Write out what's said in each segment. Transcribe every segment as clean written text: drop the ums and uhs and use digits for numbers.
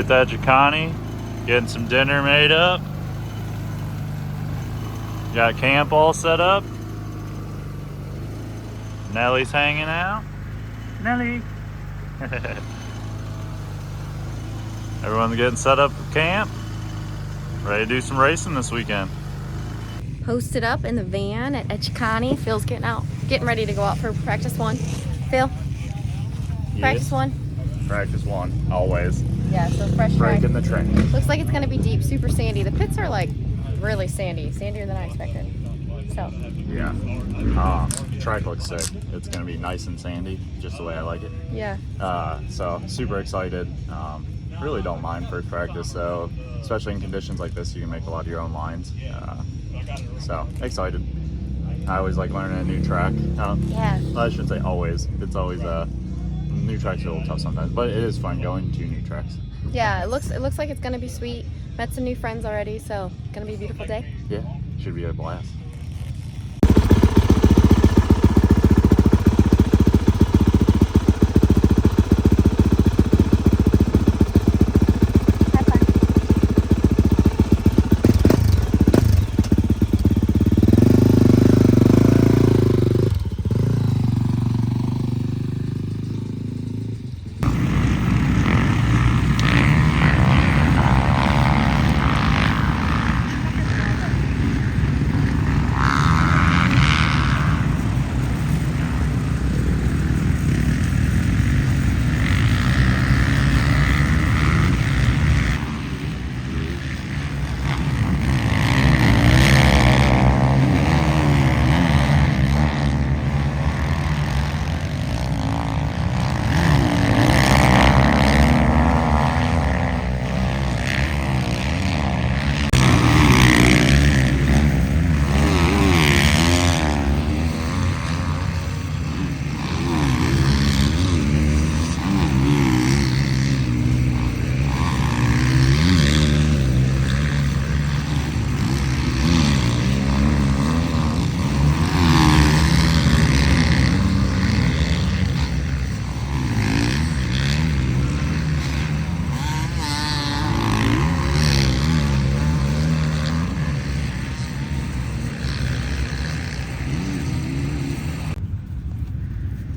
With Echeconnee, getting some dinner made up. Got camp all set up. Nellie's hanging out. Nellie. Everyone's getting set up for camp. Ready to do some racing this weekend. Posted up in the van at Echeconnee. Phil's getting ready to go out for practice one. Phil, practice one. Practice one, always. Yeah, so fresh track. Breaking the train. Looks like it's gonna be deep, super sandy. The pits are like really sandy, sandier than I expected. So. Yeah. Track looks sick. It's gonna be nice and sandy, just the way I like it. Yeah. So super excited. Really don't mind first practice, so especially in conditions like this, you can make a lot of your own lines. So excited. I always like learning a new track. Yeah. Well, I shouldn't say always. It's always new tracks are a little tough sometimes, but it is fun going to new tracks. Yeah, it looks like it's gonna be sweet. Met some new friends already, so gonna be a beautiful day. Yeah, should be a blast.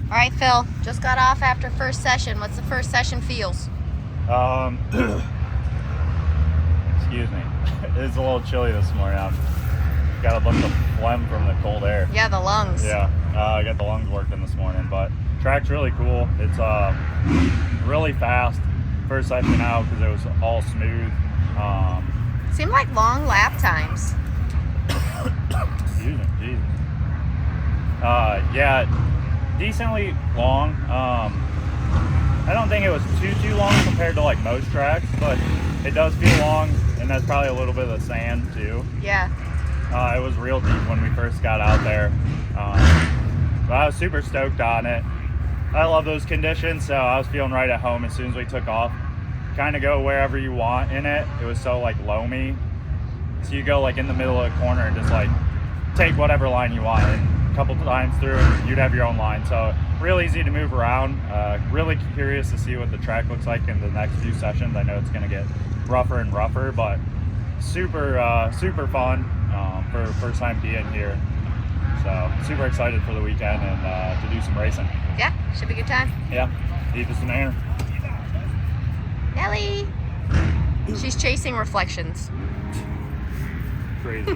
All right, Phil, just got off after first session. What's the first session feels? Excuse me. It's a little chilly this morning. I've got a bunch of phlegm from the cold air. Yeah, the lungs. Yeah, I got the lungs working this morning, but track's really cool. It's really fast first session out because it was all smooth. Seemed like long lap times. Excuse me, Jesus. Yeah, decently long. I don't think it was too long compared to like most tracks, but it does feel long, and that's probably a little bit of the sand too. Yeah. It was real deep when we first got out there. But I was super stoked on it. I love those conditions, so I was feeling right at home as soon as we took off. Kind of go wherever you want in it. It was so like loamy, so you go like in the middle of the corner and just like take whatever line you want, and a couple times through you'd have your own line, so real easy to move around. Really curious to see what the track looks like in the next few sessions. I know it's going to get rougher and rougher, but super fun for first time being here. So super excited for the weekend and to do some racing. Yeah, should be a good time. Yeah, eat this banana. Nellie! She's chasing reflections. Crazy.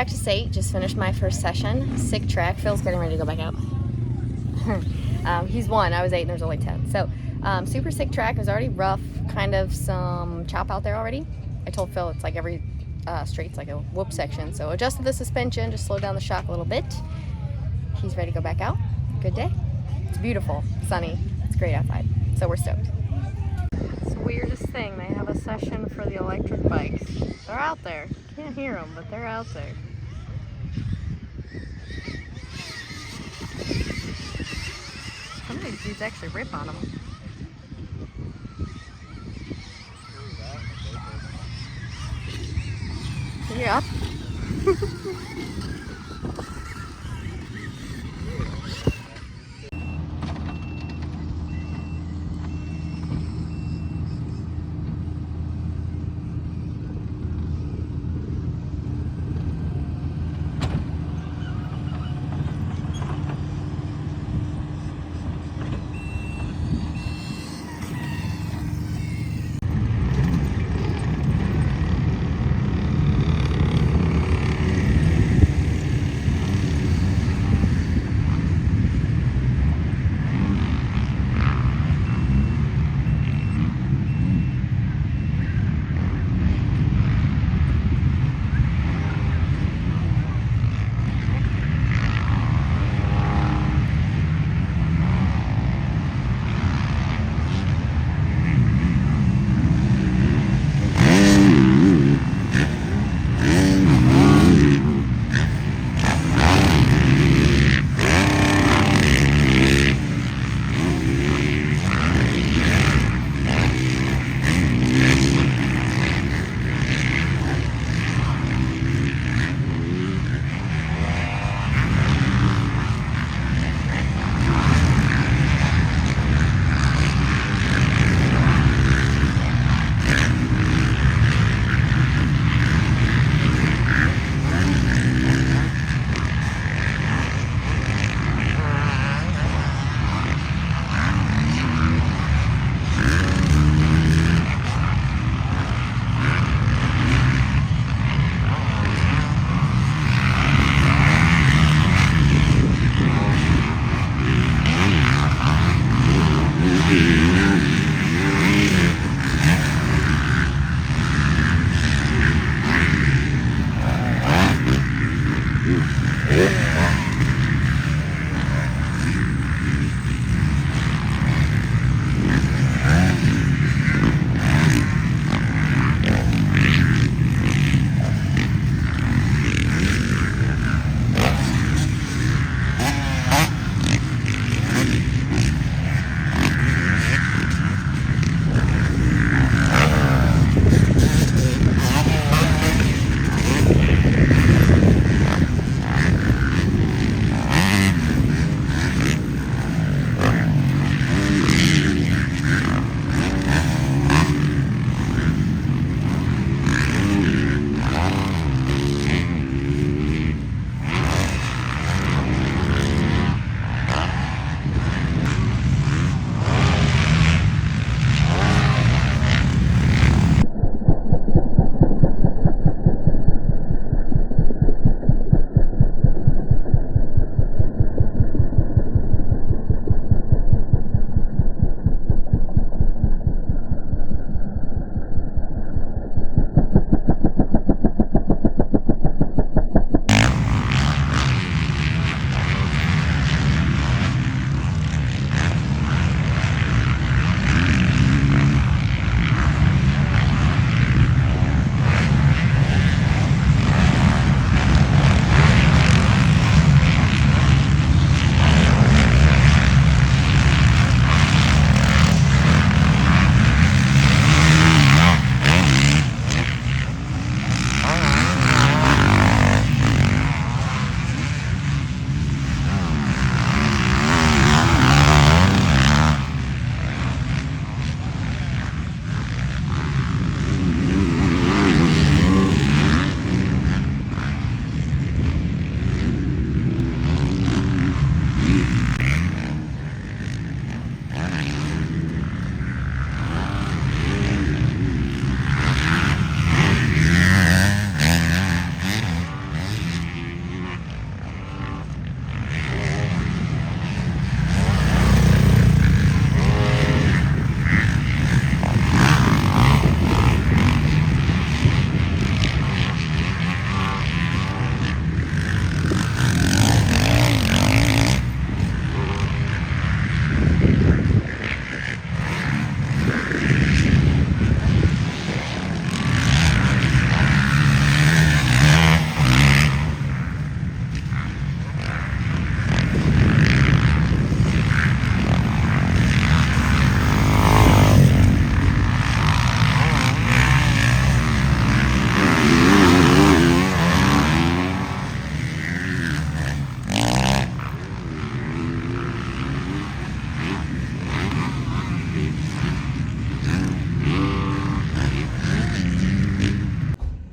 practice 8, just finished my first session. Sick track. Phil's getting ready to go back out. He's 1, I was 8, and there's only 10. So super sick track. It was already rough, kind of some chop out there already. I told Phil it's like every straight's like a whoop section. So adjusted the suspension, just slowed down the shock a little bit. He's ready to go back out. Good day. It's beautiful, sunny. It's great outside. So we're stoked. It's the weirdest thing. They have a session for the electric bikes. They're out there. Can't hear them, but they're out there. Some of these dudes actually rip on them. Yeah.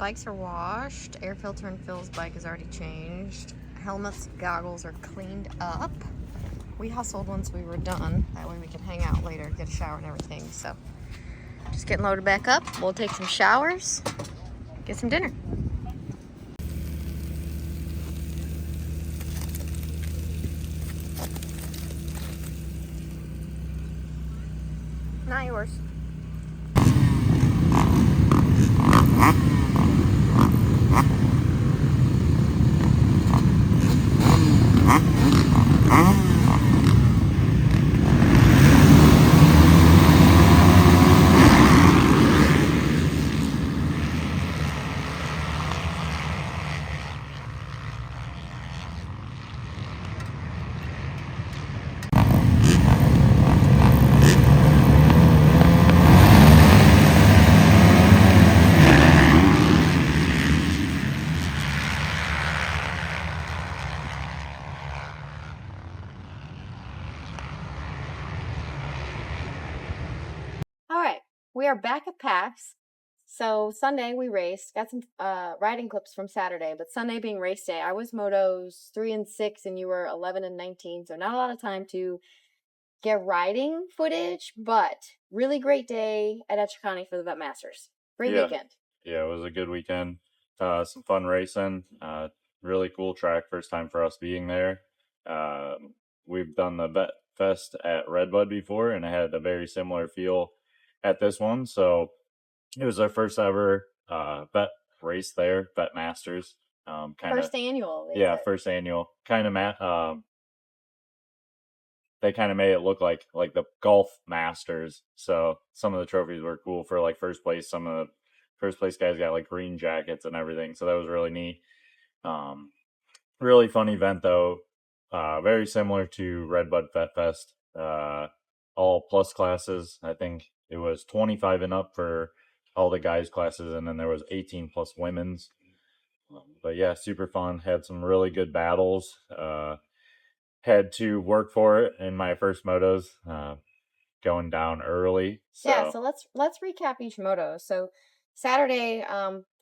bikes are washed. Air filter and Phil's bike is already changed. Helmets, goggles are cleaned up. We hustled once we were done. That way we can hang out later, get a shower and everything. So just getting loaded back up. We'll take some showers, get some dinner. Not yours. All right, we are back at PAX. So Sunday we raced. Got some riding clips from Saturday, but Sunday being race day, I was motos 3 and 6, and you were 11 and 19. So not a lot of time to get riding footage, but really great day at Echeconnee for the Vet Masters. Great weekend. Yeah, it was a good weekend. Some fun racing. Really cool track. First time for us being there. We've done the Vet Fest at Redbud before, and it had a very similar feel at this one. So it was our first ever vet race there, Vet Masters. First annual. Yeah, first annual. They kind of made it look like the golf masters. So some of the trophies were cool for like first place. Some of the first place guys got like green jackets and everything. So that was really neat. Really fun event though. Very similar to Redbud Vet Fest. All plus classes. I think it was 25 and up for all the guys classes, and then there was 18 plus women's. But yeah, super fun. Had some really good battles. Had to work for it in my first motos, going down early. So. Yeah, so let's recap each moto. So Saturday,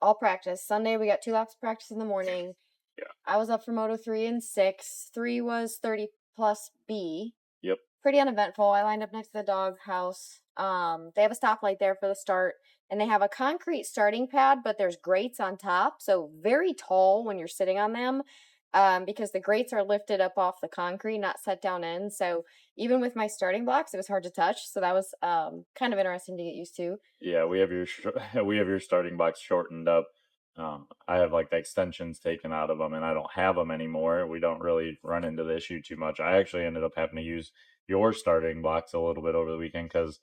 all practice. Sunday we got 2 laps of practice in the morning. Yeah. I was up for moto 3 and 6. 3 was 30 plus B. Yep. Pretty uneventful. I lined up next to the dog house. They have a stoplight there for the start, and they have a concrete starting pad, but there's grates on top, so very tall when you're sitting on them. Because the grates are lifted up off the concrete, not set down in. So even with my starting blocks, it was hard to touch. So that was kind of interesting to get used to. Yeah, we have your starting blocks shortened up. I have like the extensions taken out of them, and I don't have them anymore. We don't really run into the issue too much. I actually ended up having to use your starting blocks a little bit over the weekend because,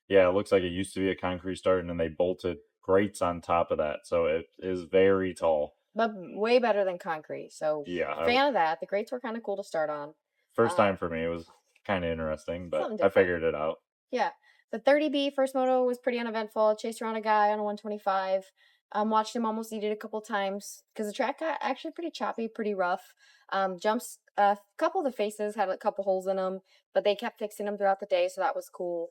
yeah, it looks like it used to be a concrete start, and then they bolted grates on top of that, so it is very tall. But way better than concrete. So yeah, fan of that. The grates were kind of cool to start on. First time for me. It was kind of interesting, but I figured it out. Yeah. The 30B first moto was pretty uneventful. Chased around a guy on a 125. Watched him almost eat it a couple times because the track got actually pretty choppy, pretty rough. Jumps, a couple of the faces had a couple holes in them, but they kept fixing them throughout the day, so that was cool.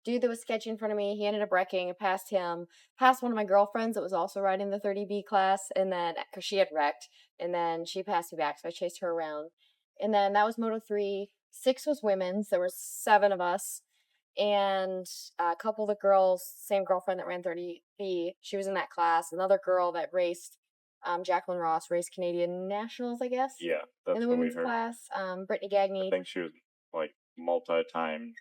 Dude that was sketchy in front of me, he ended up wrecking. I passed him, passed one of my girlfriends that was also riding the 30B class, and then because she had wrecked, and then she passed me back, so I chased her around. And then that was Moto 3. 6 was women's. There were 7 of us, and a couple of the girls, same girlfriend that ran 30B, she was in that class. Another girl that raced, Jacqueline Ross, raced Canadian Nationals, I guess. Yeah, that's in the what women's we heard. class. Brittany Gagne. I think she was like multi-time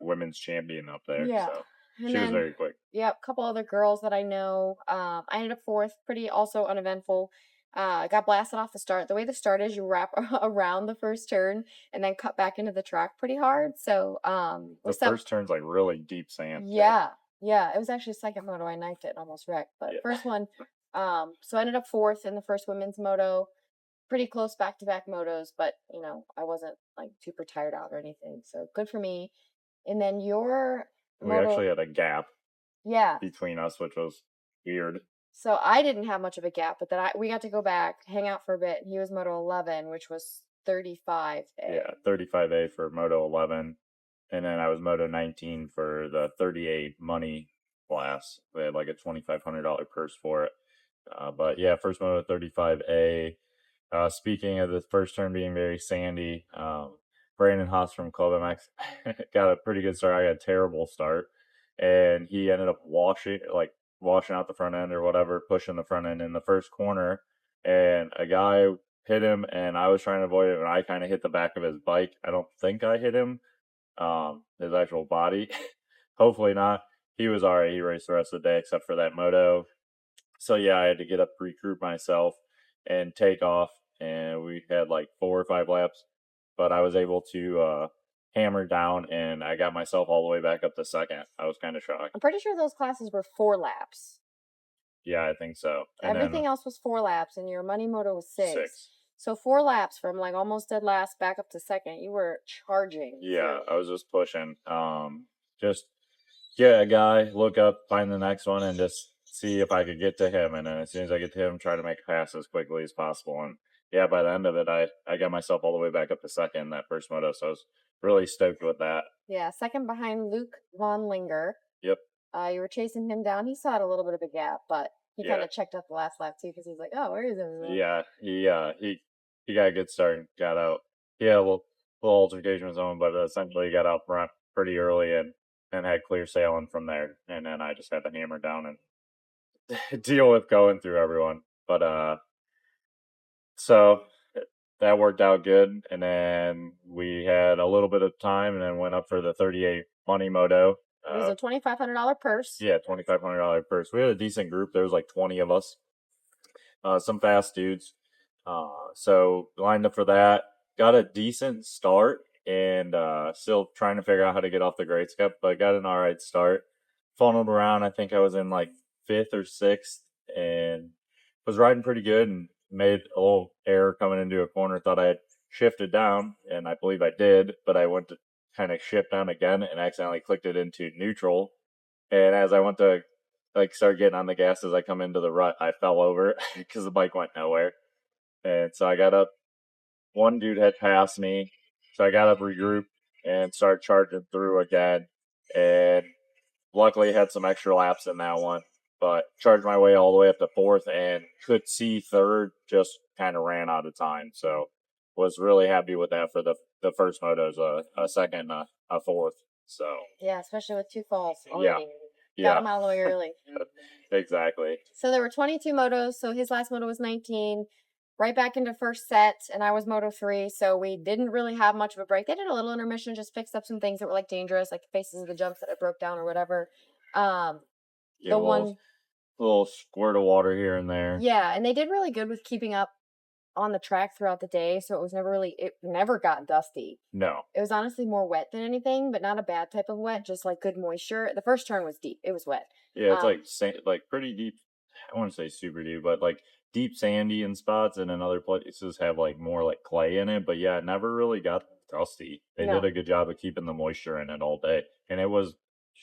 women's champion up there. Yeah. So she was very quick. Yep, a couple other girls that I know. I ended up 4th, pretty also uneventful. Got blasted off the start. The way the start is, you wrap around the first turn and then cut back into the track pretty hard. So the first turn's like really deep sand. Yeah, yeah. It was actually second moto. I knifed it and almost wrecked. But first one, so I ended up 4th in the first women's moto. Pretty close back-to-back motos, but I wasn't like super tired out or anything. So good for me. And then we actually had a gap. Yeah. Between us, which was weird. So I didn't have much of a gap, but then we got to go back, hang out for a bit. He was Moto 11, which was 35A. Yeah, 35A for Moto 11. And then I was Moto 19 for the 38 money class. They had like a $2,500 purse for it. But yeah, first moto 35A. Speaking of the first turn being very sandy, Brandon Haas from Club MX got a pretty good start. I got a terrible start, and he ended up washing out the front end or whatever, pushing the front end in the first corner, and a guy hit him, and I was trying to avoid it, and I kind of hit the back of his bike. I don't think I hit him, his actual body. Hopefully not. He was all right. He raced the rest of the day except for that moto. So yeah, I had to get up, regroup myself, and take off. And we had like 4 or 5 laps, but I was able to hammer down, and I got myself all the way back up to second. I was kind of shocked. I'm pretty sure those classes were 4 laps. Yeah, I think so. And everything else was 4 laps, and your money moto was 6. 6. So 4 laps from like almost dead last back up to second. You were charging. Yeah, I was just pushing. Just get a guy, look up, find the next one, and just see if I could get to him. And then as soon as I get to him, try to make a pass as quickly as possible. And yeah, by the end of it, I got myself all the way back up to second in that first moto. So I was really stoked with that. Yeah, second behind Luke Von Linger. Yep. You were chasing him down. He saw it a little bit of a gap, but he kind of checked up the last lap too because he was like, "Oh, where is everyone?" Yeah, he got a good start and got out. He had a little altercation of his own, but essentially he got out front pretty early and had clear sailing from there. And then I just had to hammer down and deal with going through everyone. But so that worked out good. And then we had a little bit of time and then went up for the 38 money moto. It was a $2,500 purse. Yeah, $2,500 purse. We had a decent group. There was like 20 of us. Some fast dudes. So lined up for that. Got a decent start and still trying to figure out how to get off the Great Cup, but got an alright start. Funneled around. I think I was in like 5th or 6th and was riding pretty good and made a little error coming into a corner. Thought I had shifted down, and I believe I did, but I went to kind of shift down again and accidentally clicked it into neutral. And as I went to start getting on the gas as I come into the rut, I fell over because the bike went nowhere. And so I got up. One dude had passed me, so I got up, regrouped, and started charging through again. And luckily had some extra laps in that one, but charged my way all the way up to 4th and could see 3rd, just kind of ran out of time. So was really happy with that for the first motos, a second, a 4th. So yeah, especially with 2 falls. Yeah. Got him out of the way early. Exactly. So there were 22 motos. So his last moto was 19. Right back into first set, and I was moto 3. So we didn't really have much of a break. They did a little intermission, just fixed up some things that were like dangerous, like the faces of the jumps that I broke down or whatever. A little squirt of water here and there. Yeah, and they did really good with keeping up on the track throughout the day, so it never got dusty. No. It was honestly more wet than anything, but not a bad type of wet, just like good moisture. The first turn was deep. It was wet. Yeah, it's like pretty deep. I wouldn't say super deep, but like deep sandy in spots, and then other places have like more like clay in it. But yeah, it never really got dusty. They did a good job of keeping the moisture in it all day. And it was,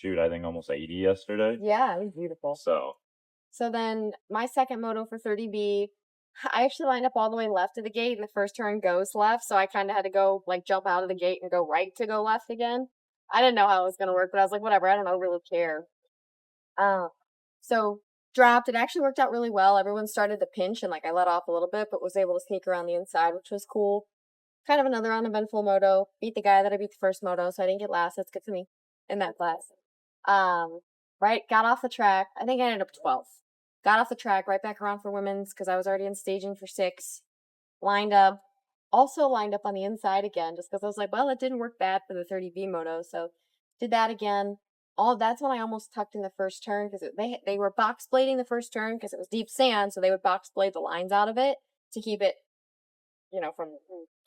I think almost 80 yesterday. Yeah, it was beautiful. So then my second moto for 30B, I actually lined up all the way left of the gate, and the first turn goes left, so I kind of had to go, like, jump out of the gate and go right to go left again. I didn't know how it was going to work, but I was like, whatever, I don't really care. So dropped. It actually worked out really well. Everyone started to pinch, and, like, I let off a little bit, but was able to sneak around the inside, which was cool. Kind of another uneventful moto. Beat the guy that I beat the first moto, so I didn't get last. That's good for me in that class. Right, got off the track. I think I ended up 12th. Got off the track, right back around for women's because I was already in staging for 6. Lined up. Also lined up on the inside again just because I was like, well, it didn't work bad for the 30B moto. So did that again. That's when I almost tucked in the first turn because they were box blading the first turn because it was deep sand. So they would box blade the lines out of it to keep it, from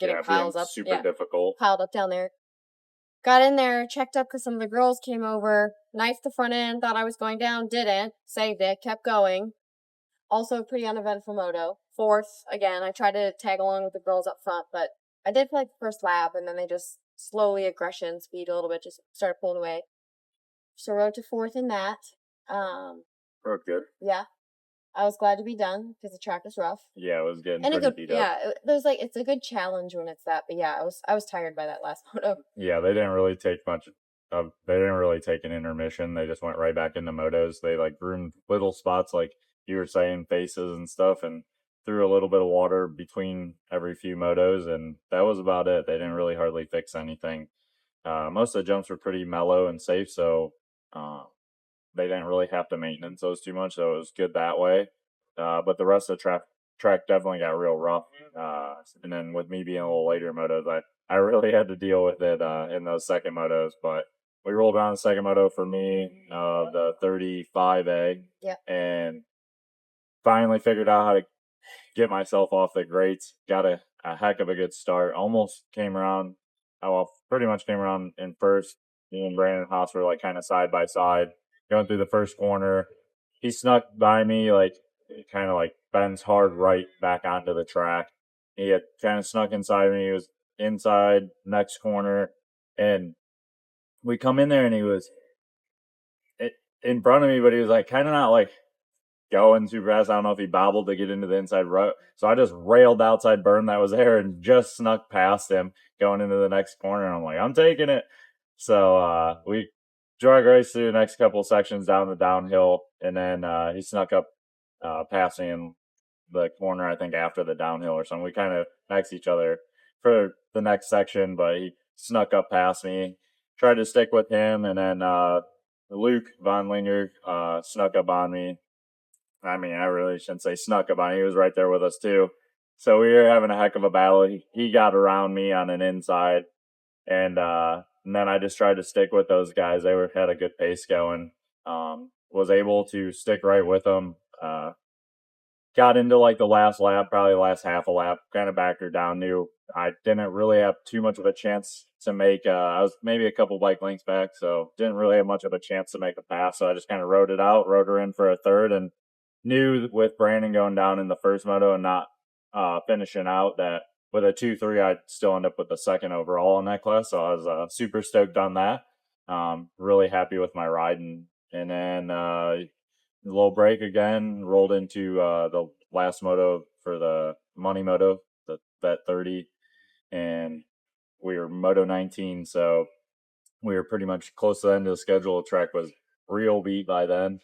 getting piles up. Super difficult. Piled up down there. Got in there, checked up because some of the girls came over, knifed the front end, thought I was going down, didn't, saved it, kept going. Also a pretty uneventful moto. 4th, again, I tried to tag along with the girls up front, but I did for like the first lap, and then they just slowly speed a little bit, just started pulling away. So rode to 4th in that. Rode good. Yeah. I was glad to be done because the track was rough. Yeah, it was getting pretty beat up. Yeah, it's a good challenge when it's that. But yeah, I was tired by that last moto. Yeah, they didn't really take much they didn't really take an intermission. They just went right back into motos. They like groomed little spots, like you were saying, faces and stuff, and threw a little bit of water between every few motos, and that was about it. They didn't really hardly fix anything. Most of the jumps were pretty mellow and safe, so uh, they didn't really have to maintenance those too much, so it was good that way. But the rest of the track definitely got real rough. And then with me being a little later motos, I really had to deal with it in those second motos. But we rolled down the second moto for me, the 35A, Yep. and finally figured out how to get myself off the grates. Got a heck of a good start. Almost came around. Well, pretty much came around in first. Me and Brandon Haas were like kind of side by side going through the first corner. He snuck by me, like kind of like bends hard right back onto the track. He had kind of snuck inside me. He was inside next corner, and we come in there, and he was in front of me, but he was like kind of not like going too fast. I don't know if he bobbled to get into the inside row. So I just railed the outside berm that was there and just snuck past him going into the next corner. And I'm like, I'm taking it. So we drug race through the next couple sections down the downhill. And then he snuck up past me in the corner, I think, after the downhill or something. We kind of next each other for the next section, but he snuck up past me. Tried to stick with him. And then Luke Von Linger snuck up on me. I mean, I really shouldn't say snuck up on. He was right there with us too. So we were having a heck of a battle. He got around me on an inside, and then I just tried to stick with those guys. They had a good pace going. Was able to stick right with them. Got into like the last lap, probably the last half a lap, kind of backed her down. Knew I didn't really have too much of a chance to make. I was maybe a couple bike lengths back, so didn't really have much of a chance to make a pass. So I just kind of rode it out, rode her in for a third, and knew with Brandon going down in the first moto and not finishing out that with a 2-3, I'd still end up with the second overall in that class. So I was super stoked on that. Really happy with my ride. And then a little break again, rolled into the last moto for the money moto, the Vet 30. And we were Moto 19. So we were pretty much close to the end of the schedule. The track was real beat by then.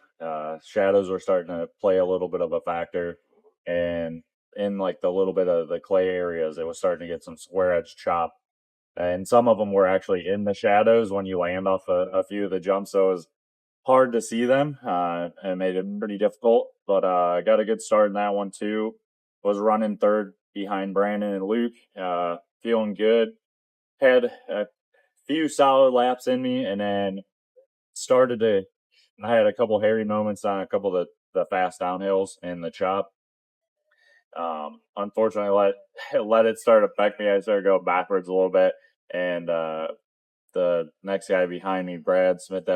Shadows were starting to play a little bit of a factor, and in like the little bit of the clay areas, it was starting to get some square edge chop, and some of them were actually in the shadows when you land off a few of the jumps. So it was hard to see them, and made it pretty difficult. But I got a good start in that one too. Was running third behind Brandon and Luke, feeling good. Had a few solid laps in me, and then started to. I had a couple hairy moments on a couple of the fast downhills and the chop. Unfortunately, let it start affect me. I started going backwards a little bit, and the next guy behind me, Brad Smith,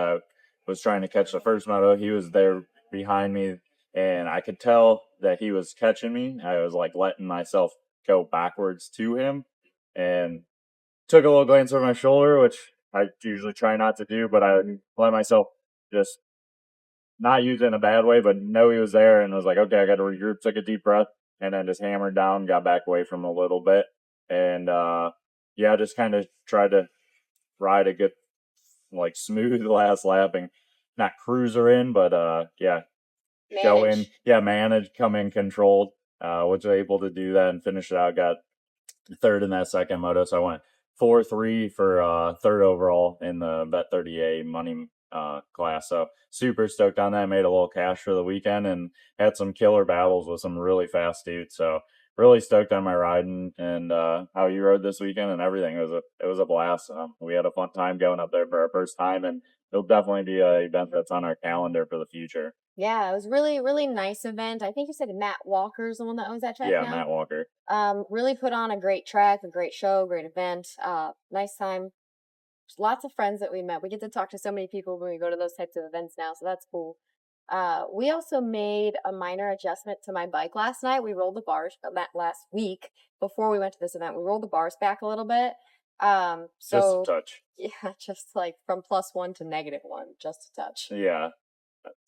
was trying to catch the first moto. He was there behind me, and I could tell that he was catching me. I was like letting myself go backwards to him, and took a little glance over my shoulder, which I usually try not to do, but I let myself just not use it in a bad way, but know he was there and was like, okay, I got to regroup, took a deep breath, and then just hammered down, got back away from him a little bit. And yeah, just kind of tried to ride a good, like, smooth last lap and not cruise her in, but yeah, go in, manage, come in controlled, was able to do that and finish it out. Got third in that second moto, so I went 4-3 for third overall in the Vet 30A money class. So super stoked on that. Made a little cash for the weekend and had some killer battles with some really fast dudes. So really stoked on my riding and how you rode this weekend and everything. It was a blast. We had a fun time going up there for our first time, and it'll definitely be an event that's on our calendar for the future. Yeah, it was really, really nice event. I think you said Matt Walker's the one that owns that track Yeah, now. Matt Walker. Really put on a great track, a great show, great event. Nice time. Lots of friends that we met. We get to talk to so many people when we go to those types of events now, so that's cool. We also made a minor adjustment to my bike last night. We rolled the bars last week before we went to this event. We rolled the bars back a little bit. So just a touch. Yeah, just like from +1 to -1, just a touch. Yeah.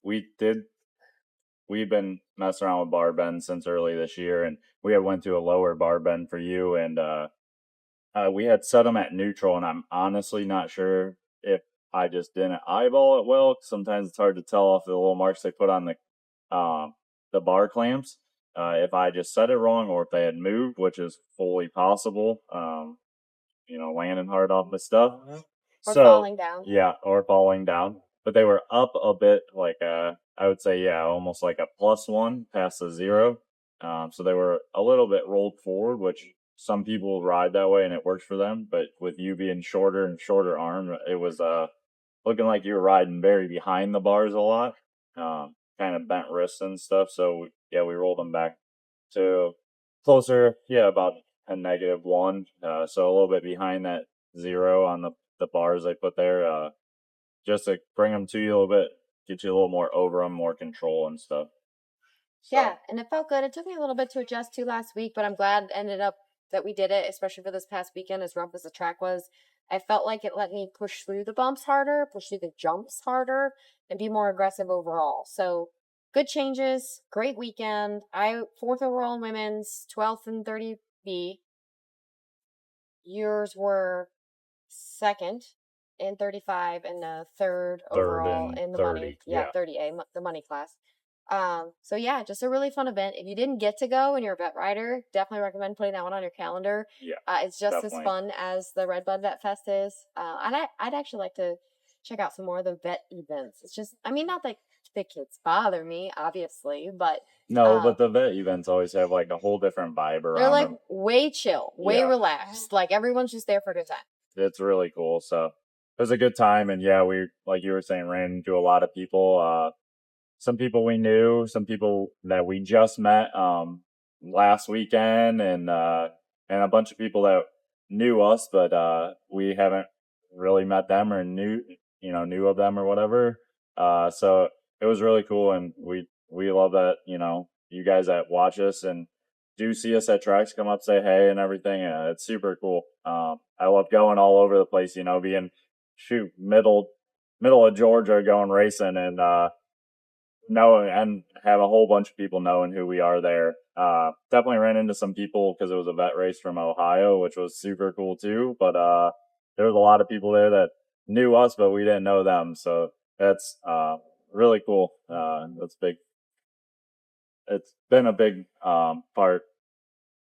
We've been messing around with bar bends since early this year, and we had went to a lower bar bend for you, and we had set them at neutral, and I'm honestly not sure if I just didn't eyeball it well. Sometimes it's hard to tell off the little marks they put on the bar clamps. If I just set it wrong or if they had moved, which is fully possible. Landing hard off the stuff. Or falling down. Yeah, or falling down. But they were up a bit, like I would say, yeah, almost like a +1 past the 0. So they were a little bit rolled forward, which some people ride that way and it works for them. But with you being shorter and shorter arm, it was looking like you were riding very behind the bars a lot, kind of bent wrists and stuff. So yeah, we rolled them back to closer, yeah, about a -1. So a little bit behind that 0 on the bars they put there, just to bring them to you a little bit, get you a little more over them, more control and stuff. So. Yeah, and it felt good. It took me a little bit to adjust to last week, but I'm glad ended up that we did it, especially for this past weekend, as rough as the track was. I felt like it let me push through the bumps harder, push through the jumps harder, and be more aggressive overall. So good changes, great weekend. I 4th overall in women's, 12th and 30B. Yours were 2nd in 35 and 3rd overall in the 30, money. Yeah, 30A, the money class. So yeah, just a really fun event. If you didn't get to go and you're a vet rider, definitely recommend putting that one on your calendar. Yeah, it's just definitely. as fun as the Redbud Vet Fest is. And I'd actually like to check out some more of the vet events. It's just, I mean, not that the kids bother me, obviously, but no, but the vet events always have like a whole different vibe around they're like them. way chill, way relaxed. Like everyone's just there for a good time. It's really cool. So it was a good time, and yeah, we, like you were saying, ran into a lot of people. Some people we knew, some people that we just met last weekend, and a bunch of people that knew us, but we haven't really met them or knew of them or whatever. So it was really cool, and we love that you guys that watch us and do see us at tracks come up, say hey and everything. It's super cool. I love going all over the place, being middle of Georgia going racing and and have a whole bunch of people knowing who we are there. Definitely ran into some people because it was a vet race from Ohio, which was super cool too. But there was a lot of people there that knew us, but we didn't know them. So that's really cool. That's big. It's been a big part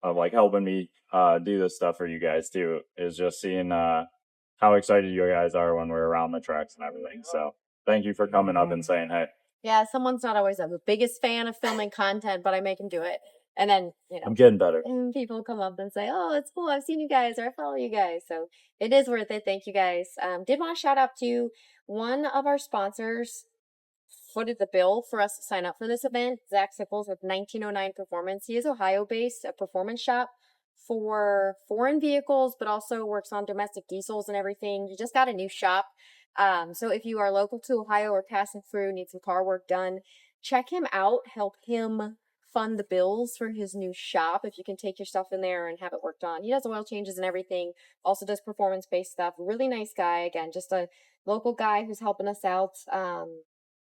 of like helping me do this stuff for you guys too. Is just seeing how excited you guys are when we're around the tracks and everything. So thank you for coming up and saying hey. Yeah, someone's not always the biggest fan of filming content, but I make them do it. And then, I'm getting better. And people come up and say, oh, it's cool. I've seen you guys or I follow you guys. So it is worth it. Thank you guys. Did want to shout out to one of our sponsors footed the bill for us to sign up for this event. Zach Sickles with 1909 Performance. He is Ohio-based, a performance shop for foreign vehicles, but also works on domestic diesels and everything. He just got a new shop. So if you are local to Ohio or passing through, need some car work done, check him out. Help him fund the bills for his new shop. If you can take your stuff in there and have it worked on. He does oil changes and everything. Also does performance-based stuff. Really nice guy. Again, just a local guy who's helping us out.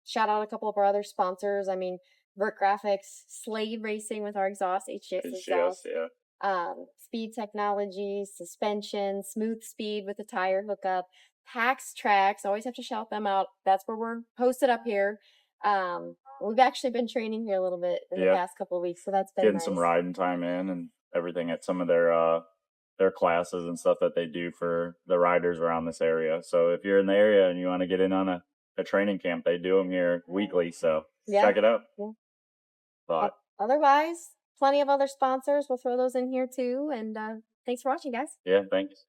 Shout out a couple of our other sponsors. I mean, Vert Graphics, Slade Racing with our exhaust, HGS exhaust. Yeah. Speed Technology, suspension, Smooth Speed with the tire hookup, PAX Tracks. Always have to shout them out. That's where we're posted up here. We've actually been training here a little bit in the past couple of weeks, so that's been getting nice. Some riding time in and everything at some of their classes and stuff that they do for the riders around this area. So if you're in the area and you want to get in on a training camp, they do them here weekly. So check it out. Yeah. But otherwise, plenty of other sponsors. We'll throw those in here too. And thanks for watching, guys. Yeah, thanks.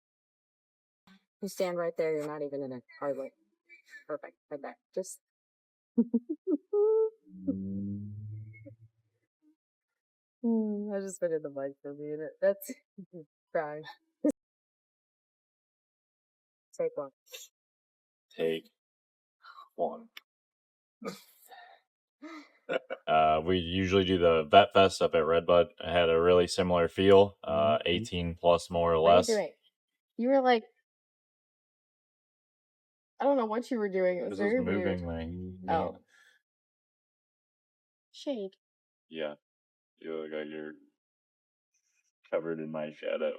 You stand right there. You're not even in a hard way. Perfect. Right back. Just. I just put in the mic for a minute. That's crying. Take one. Take one. We usually do the Vet Fest up at Redbud. It had a really similar feel, 18 plus more or less. What are you doing? You were like, I don't know what you were doing. It was very moving weird. Shade. Yeah. You look like you're covered in my shadow.